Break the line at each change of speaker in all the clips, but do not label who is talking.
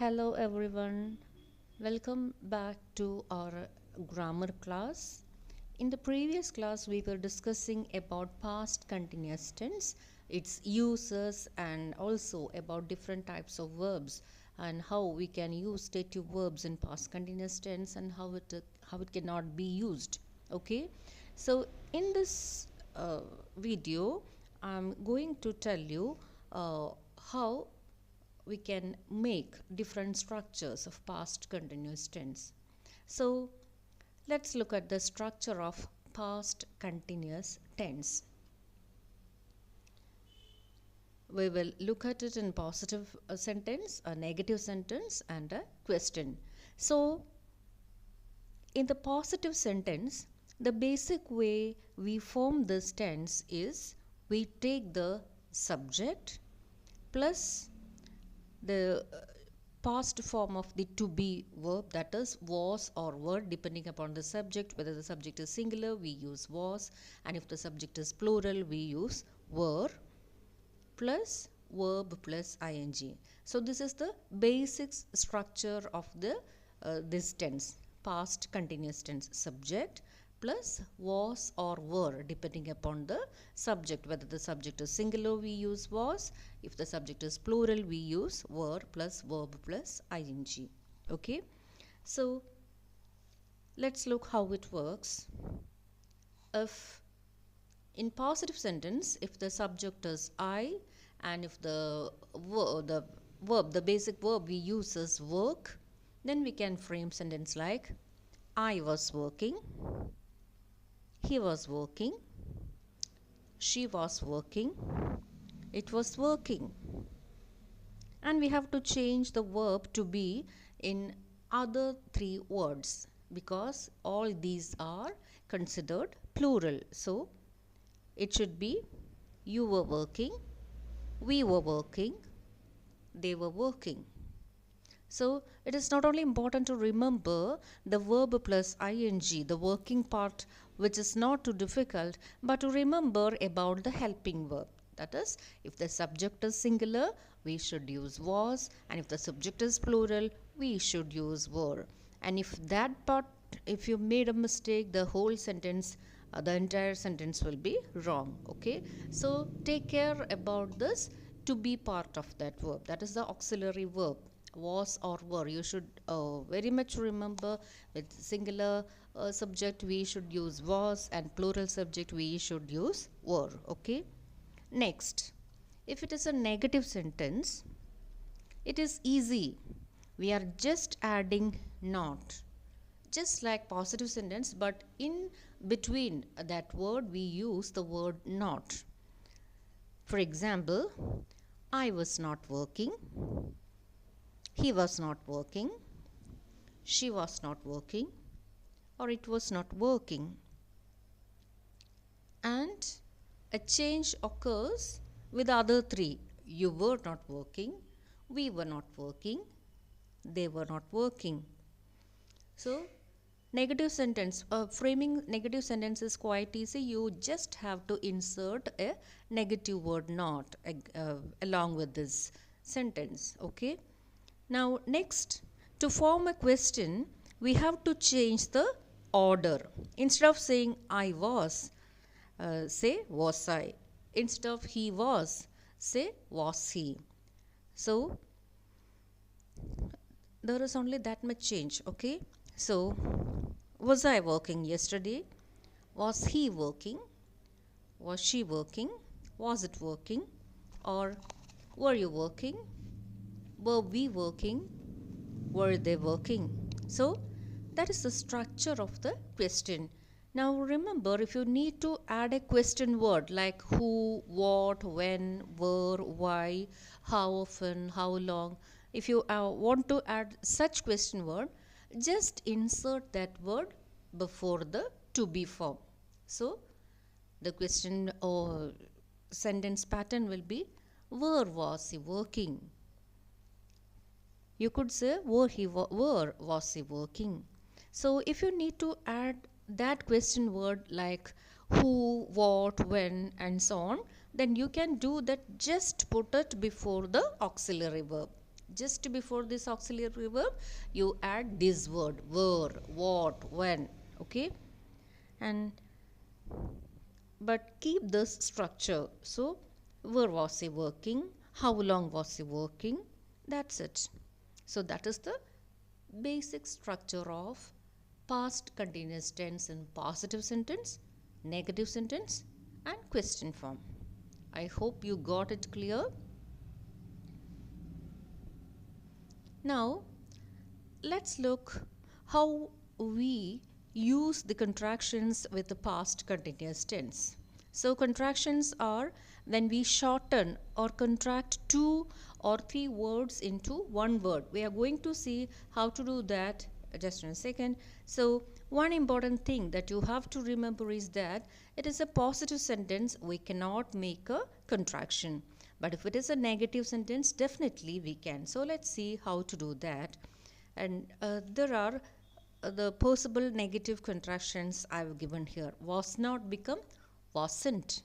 Hello everyone, welcome back to our grammar class. In the previous class we were discussing about past continuous tense, its uses and also about different types of verbs and how we can use stative verbs in past continuous tense and how it cannot be used. Okay, so in this video I'm going to tell you how we can make different structures of past continuous tense. So let's look at the structure of past continuous tense. We will look at it in positive sentence, a negative sentence and a question. So in the positive sentence, the basic way we form this tense is we take the subject plus the past form of the to be verb, that is was or were, depending upon the subject. Whether the subject is singular we use was, and if the subject is plural we use were, plus verb plus ing. So this is the basic structure of the this tense, past continuous tense. Subject plus was or were, depending upon the subject. Whether the subject is singular we use was, if the subject is plural we use were plus verb plus ing. Okay, so let's look how it works. If in positive sentence, if the subject is I and if the verb, the basic verb we use is work, then we can frame sentence like I was working, he was working, she was working, it was working. And we have to change the verb to be in other three words because all these are considered plural. So it should be you were working, we were working, they were working. So it is not only important to remember the verb plus ing, the working part, which is not too difficult, but to remember about the helping verb. That is, if the subject is singular, we should use was, and if the subject is plural, we should use were. And if that part, if you made a mistake, the whole sentence, the entire sentence will be wrong. Okay, so take care about this to be part of that verb, that is the auxiliary verb, was or were. You should very much remember with singular subject we should use was, and plural subject we should use were. Okay, next, if it is a negative sentence, it is easy. We are just adding not, just like positive sentence, but in between that word we use the word not. For example, I was not working, he was not working, she was not working, or it was not working. And a change occurs with the other three. You were not working, we were not working, they were not working. So negative sentence, framing negative sentence is quite easy. You just have to insert a negative word not along with this sentence. Okay, now next, to form a question we have to change the order. Instead of saying I was, say was I. Instead of he was, say was he. So there is only that much change. Okay, so was I working yesterday? Was he working? Was she working? Was it working? Or were you working? Were we working? Were they working? So that is the structure of the question. Now remember, if you need to add a question word like who, what, when, where, why, how often, how long, if you want to add such question word, just insert that word before the to be form. So the question or sentence pattern will be where was he working? You could say where was he working? So if you need to add that question word like who, what, when and so on, then you can do that. Just put it before the auxiliary verb. Just before this auxiliary verb, you add this word, where, what, when, okay? And but keep this structure. So, where was he working? How long was he working? That's it. So, that is the basic structure of past continuous tense in positive sentence, negative sentence, and question form. I hope you got it clear. Now, let's look how we use the contractions with the past continuous tense. So, contractions are when we shorten or contract two or three words into one word. We are going to see how to do that just in a second. So, one important thing that you have to remember is that it is a positive sentence, we cannot make a contraction. But if it is a negative sentence, definitely we can. So, let's see how to do that. And there are the possible negative contractions I have given here. Was not become wasn't.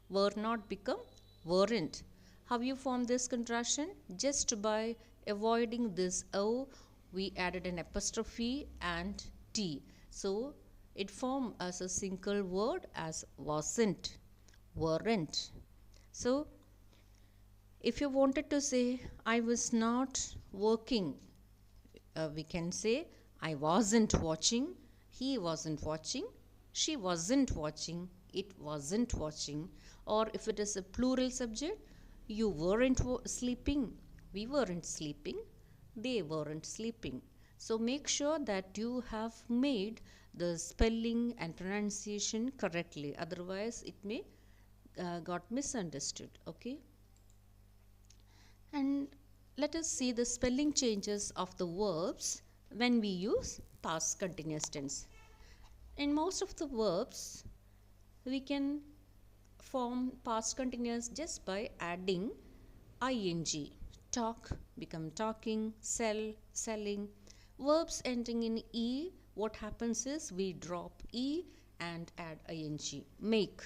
Were not become weren't. How you form this contraction? Just by avoiding this O, we added an apostrophe and T. So it formed as a single word as wasn't, weren't. So if you wanted to say I was not working, we can say I wasn't watching, he wasn't watching, she wasn't watching, it wasn't watching. Or if it is a plural subject, you weren't sleeping, we weren't sleeping, they weren't sleeping. So make sure that you have made the spelling and pronunciation correctly, otherwise it may got misunderstood. Okay, and let us see the spelling changes of the verbs when we use past continuous tense. In most of the verbs, we can form past continuous just by adding ing. Talk become talking, sell, selling. Verbs ending in e, what happens is we drop e and add ing. Make.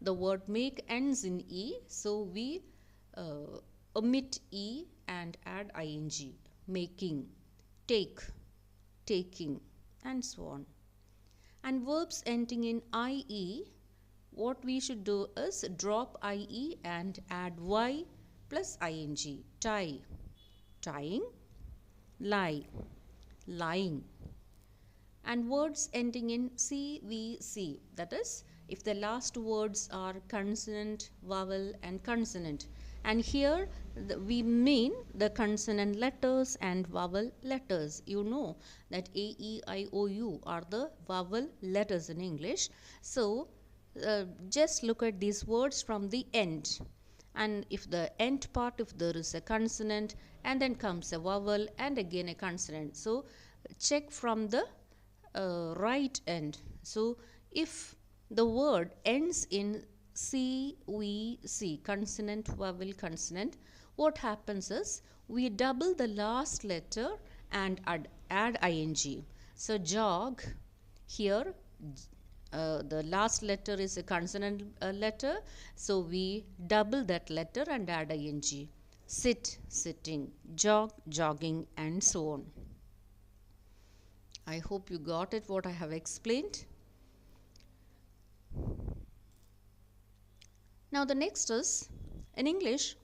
The word make ends in e, so we omit e and add ing. Making, take, taking, and so on. And verbs ending in ie, what we should do is drop ie and add y plus ing. Tie, tying, lie, lying. And words ending in cvc, that is if the last words are consonant, vowel, and consonant. And here we mean the consonant letters and vowel letters. You know that A, E, I, O, U are the vowel letters in English. So just look at these words from the end. And if the end part, if there is a consonant and then comes a vowel and again a consonant. So check from the right end. So if the word ends in CVC, consonant, vowel, consonant, what happens is we double the last letter and add ing. So jog, here the last letter is a consonant letter, so we double that letter and add ing. Sit, sitting, jog, jogging, and so on. I hope you got it what I have explained. Now the next is, in English,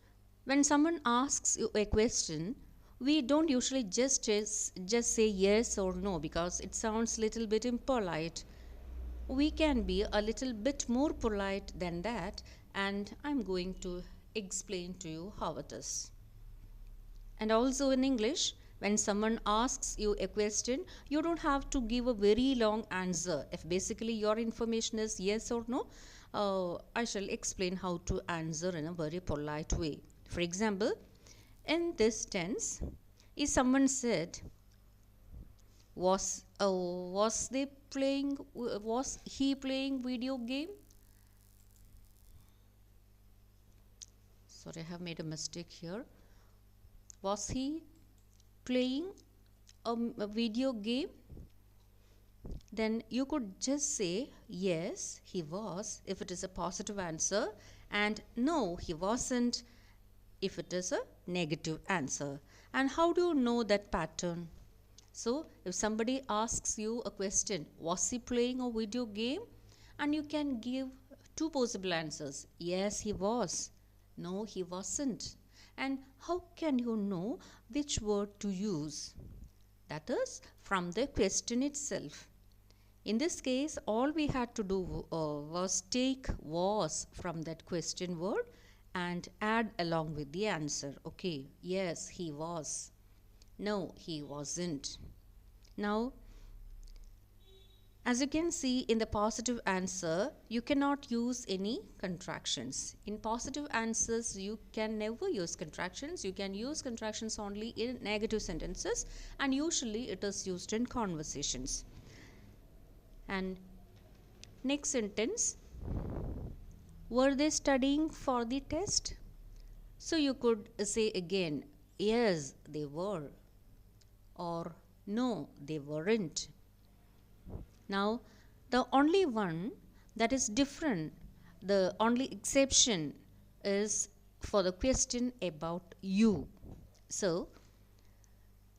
when someone asks you a question, we don't usually just say yes or no because it sounds a little bit impolite. We can be a little bit more polite than that, and I'm going to explain to you how it is. And also in English, when someone asks you a question, you don't have to give a very long answer. If basically your information is yes or no, I shall explain how to answer in a very polite way. For example, in this tense, if someone said, was he playing video game? Sorry, I have made a mistake here. Was he playing a video game? Then you could just say yes, he was, if it is a positive answer, and no, he wasn't, if it is a negative answer. And how do you know that pattern? So, if somebody asks you a question, was he playing a video game? And you can give two possible answers. Yes, he was. No, he wasn't. And how can you know which word to use? That is from the question itself. In this case, all we had to do was take was from that question word and add along with the answer. Okay, yes, he was. No, he wasn't. Now, as you can see in the positive answer, you cannot use any contractions. In positive answers, you can never use contractions. You can use contractions only in negative sentences, and usually it is used in conversations. And next sentence, were they studying for the test? So you could say again, yes, they were, or no, they weren't. Now, the only one that is different, the only exception is for the question about you. So,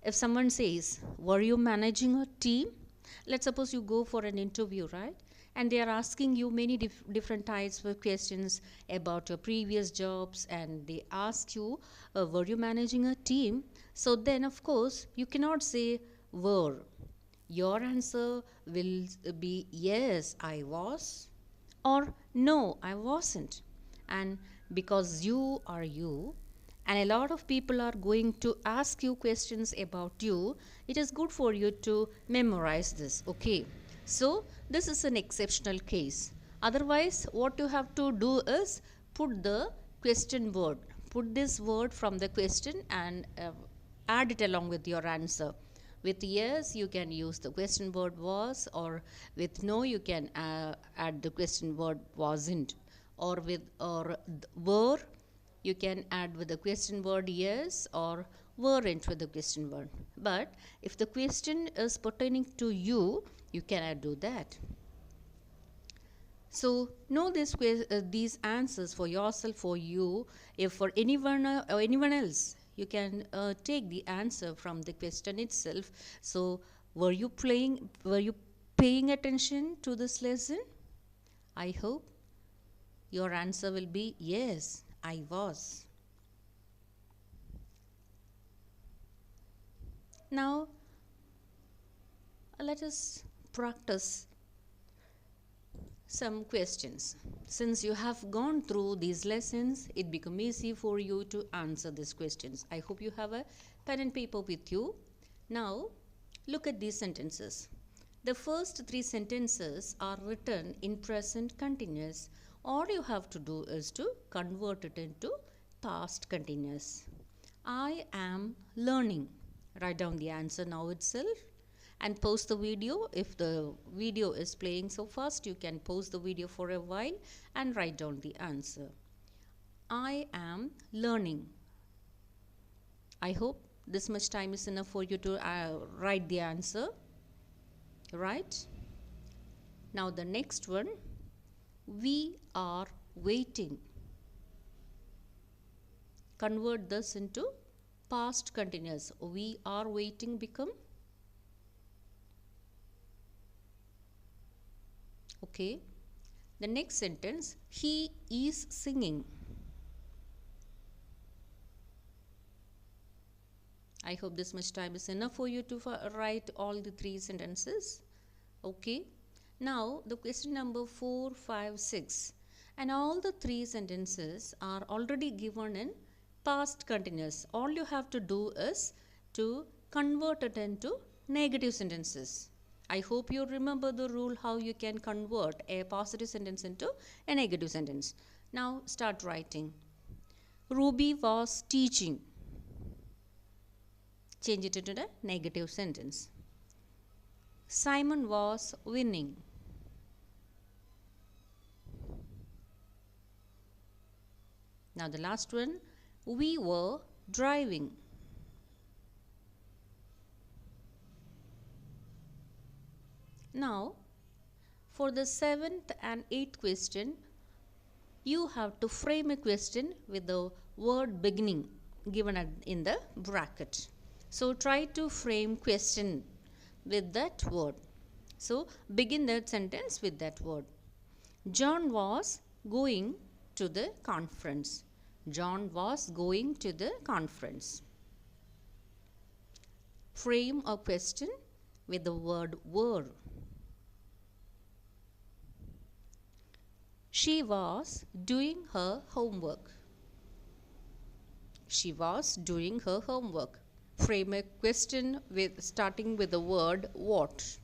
if someone says, were you managing a team? Let's suppose you go for an interview, right? And they are asking you many different types of questions about your previous jobs, and they ask you, were you managing a team? So then, of course, you cannot say were. Your answer will be yes, I was, or no, I wasn't. And because you are you, and a lot of people are going to ask you questions about you, it is good for you to memorize this. Okay, so this is an exceptional case. Otherwise, what you have to do is put the question word, put this word from the question and add it along with your answer. With yes, you can use the question word was, or with no, you can add the question word wasn't, or with or were, you can add with the question word yes, or weren't with the question word. But if the question is pertaining to you, you cannot do that. So know these answers for yourself, for you. If for anyone or anyone else, you can take the answer from the question itself. So were you paying attention to this lesson? I hope your answer will be yes, I was. Now let us practice some questions. Since you have gone through these lessons, it becomes easy for you to answer these questions. I hope you have a pen and paper with you. Now, look at these sentences. The first three sentences are written in present continuous. All you have to do is to convert it into past continuous. I am learning. Write down the answer now itself. And pause the video. If the video is playing so fast, you can pause the video for a while and write down the answer. I am learning. I hope this much time is enough for you to write the answer. Right? Now the next one, we are waiting. Convert this into past continuous. We are waiting become okay. The next sentence, he is singing. I hope this much time is enough for you to write all the three sentences. Okay. Now the question number 4, 5, 6. And all the three sentences are already given in past continuous. All you have to do is to convert it into negative sentences. I hope you remember the rule how you can convert a positive sentence into a negative sentence. Now start writing. Ruby was teaching. Change it into a negative sentence. Simon was winning. Now the last one, we were driving. Now, for the 7th and 8th question, you have to frame a question with the word beginning. given in the bracket. So try to frame question with that word. So begin that sentence with that word. John was going to the conference. John was going to the conference. Frame a question with the word were. She was doing her homework. She was doing her homework. Frame a question with starting with the word what.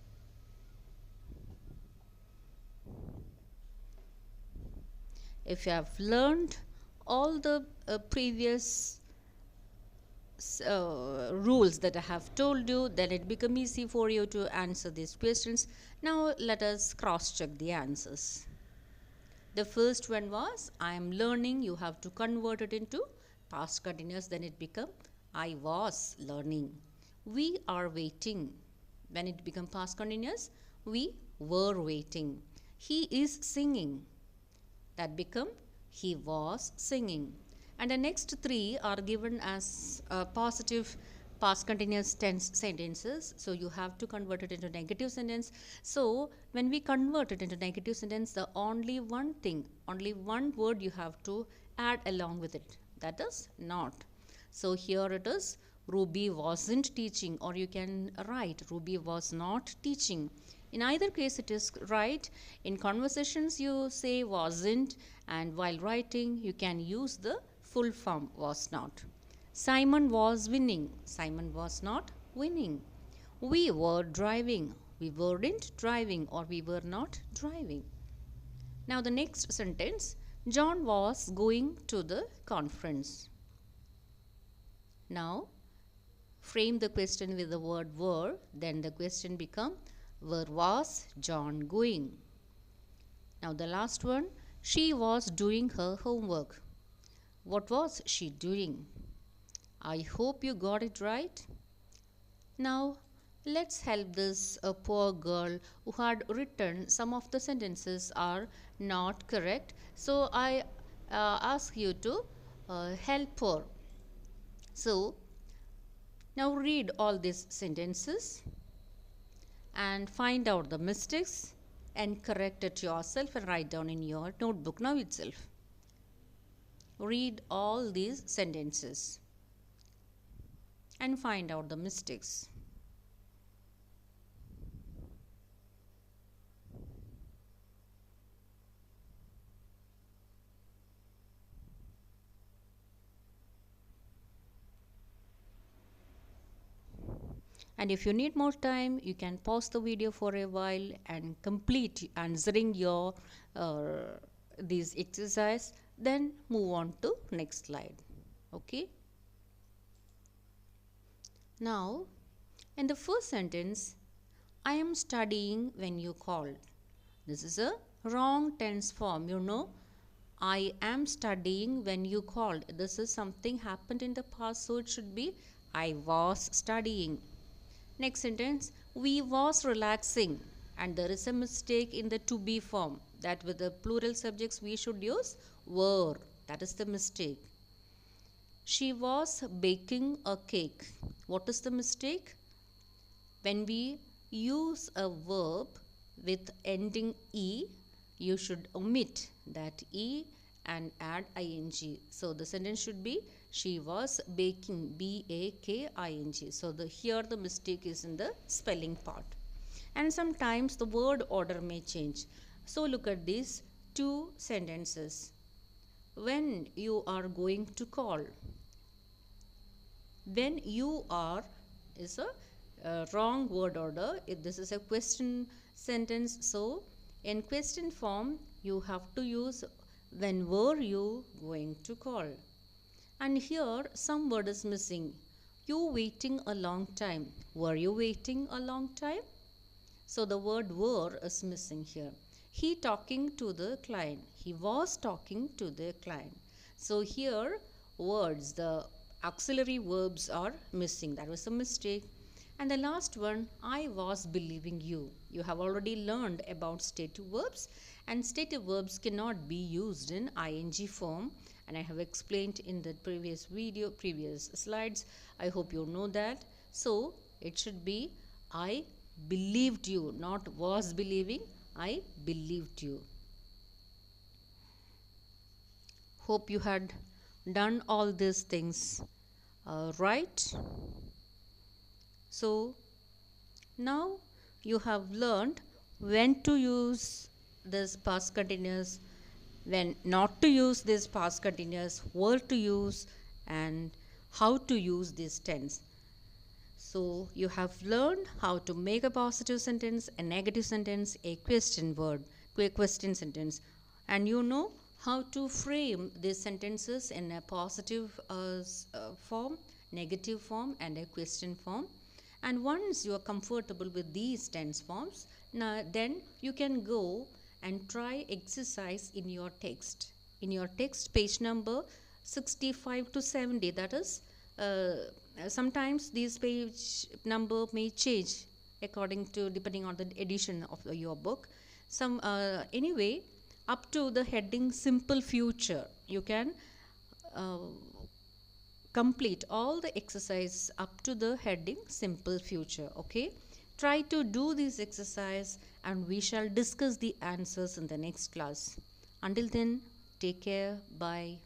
If you have learned all the previous rules that I have told you, then it becomes easy for you to answer these questions. Now let us cross check the answers. The first one was I am learning. You have to convert it into past continuous, then it become I was learning. We are waiting. When it become past continuous, we were waiting. He is singing. That become he was singing. And the next three are given as positive past continuous tense sentences. So you have to convert it into negative sentence. So when we convert it into negative sentence, the only one word you have to add along with it. That is not. So here it is Ruby wasn't teaching, or you can write Ruby was not teaching. In either case it is right. In conversations you say wasn't, and while writing you can use the full form was not. Simon was winning. Simon was not winning. We were driving. We weren't driving, or we were not driving. Now the next sentence, John was going to the conference. Now frame the question with the word were, then the question become where was John going? Now the last one, she was doing her homework. What was she doing? I hope you got it right. Now let's help this poor girl who had written some of the sentences are not correct. So I ask you to help her. So now read all these sentences and find out the mistakes and correct it yourself and write down in your notebook now itself. Read all these sentences and find out the mistakes. And if you need more time, you can pause the video for a while and complete answering your these exercise, then move on to next slide. Okay. Now in the first sentence, I am studying when you called. This is a wrong tense form, you know. I am studying when you called. This is something happened in the past, so it should be I was studying. Next sentence, we was relaxing, and there is a mistake in the to be form, that with the plural subjects we should use were. That is the mistake. She was baking a cake. What is the mistake? When we use a verb with ending E, you should omit that E and add ing. So the sentence should be she was baking, baking. So here the mistake is in the spelling part. And sometimes the word order may change. So look at these two sentences. When you are going to call. When you are is a wrong word order. This is a question sentence. So in question form you have to use when were you going to call. And here some word is missing. You waiting a long time. Were you waiting a long time? So the word were is missing here. He talking to the client. He was talking to the client. So here words, the auxiliary verbs are missing. That was a mistake. And the last one, I was believing you. You have already learned about stative verbs, and stative verbs cannot be used in ing form, and I have explained in the previous slides. I hope you know that. So it should be I believed you, not was believing. I believed you. Hope you had done all these things right. So now you have learned when to use this past continuous, when not to use this past continuous, word to use, and how to use this tense. So you have learned how to make a positive sentence, a negative sentence, a question sentence, and you know how to frame these sentences in a positive form, negative form, and a question form. And once you are comfortable with these tense forms, then you can go and try exercise in your text. In your text, page number 65 to 70, that is, sometimes this page number may change depending on the edition of your book. Anyway, up to the heading simple future, you can complete all the exercise up to the heading simple future. Okay, try to do this exercise and we shall discuss the answers in the next class. Until then, take care. Bye.